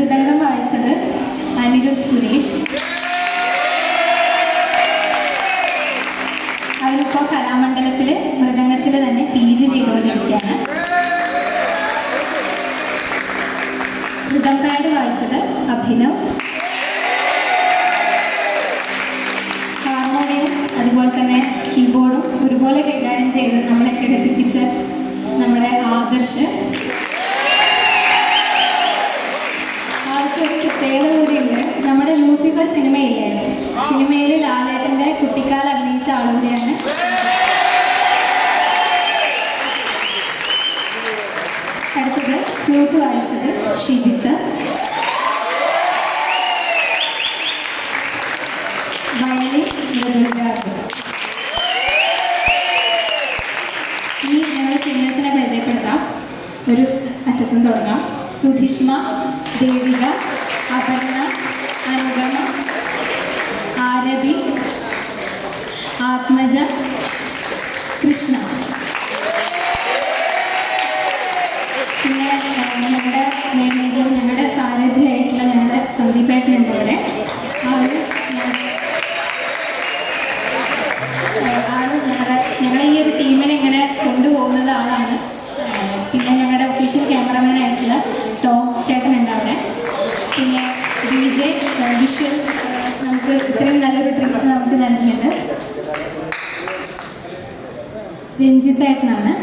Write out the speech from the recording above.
മൃദംഗം വായിച്ചത് അനിരുദ്ധ് സുരേഷ്. അവരിപ്പോൾ കലാമണ്ഡലത്തിൽ മൃദംഗത്തിൽ തന്നെ PG ചെയ്തുകൊണ്ടിരിക്കുകയാണ്. ഋതം പാഡ് വായിച്ചത് അഭിനവ്. ഹാർമോണിയം അതുപോലെ തന്നെ കീബോർഡും ഒരുപോലെ കൈകാര്യം ചെയ്ത് നമ്മളൊക്കെ രസിപ്പിച്ച നമ്മുടെ ആദർശ്. ആൾക്കൊരു പ്രത്യേകത കൂടിയുണ്ട്. നമ്മുടെ ലൂസിഫർ സിനിമയില്ലേ, സിനിമയിൽ ലാലേട്ടൻ്റെ കുട്ടിക്കാലം അഭിനയിച്ച ആളുകൂടിയാണ്. അടുത്തത് ഫ്ലൂട്ട് വായിച്ചത് ഷിജിത്ത്. വയലിൻ മൃദുലരാജ്. ഇനി ഞങ്ങളുടെ സിംഗേഴ്സിനെ പരിചയപ്പെടുത്താം. ഒരു അറ്റത്തും തുടങ്ങാം. സുധിഷ്മ, ദേവിക, അപർണ, അനുഗമ, ആരതി, ആത്മജ, കൃഷ്ണ. പിന്നെ ഞങ്ങളുടെ മാനേജർ, ഞങ്ങളുടെ സാരഥിയായിട്ടുള്ള ഞങ്ങളുടെ സന്ദീപേട്ടനുണ്ട് ഇവിടെ. ഞങ്ങളുടെ ഈ ഒരു ടീമിനെ ഇങ്ങനെ കൊണ്ടുപോകുന്നത് ആളാണ്. പിന്നെ ഞങ്ങളുടെ ഒഫീഷ്യൽ ക്യാമറമാൻ ആയിട്ടുള്ള ടോം ചേട്ടനുണ്ട് അവിടെ. പിന്നെ DJ വിഷ്വൽ നമുക്ക് ഇത്രയും നല്ലൊരു ട്രീറ്റ് നമുക്ക് നൽകിയത് രഞ്ജിത്തേട്ടനാണ്.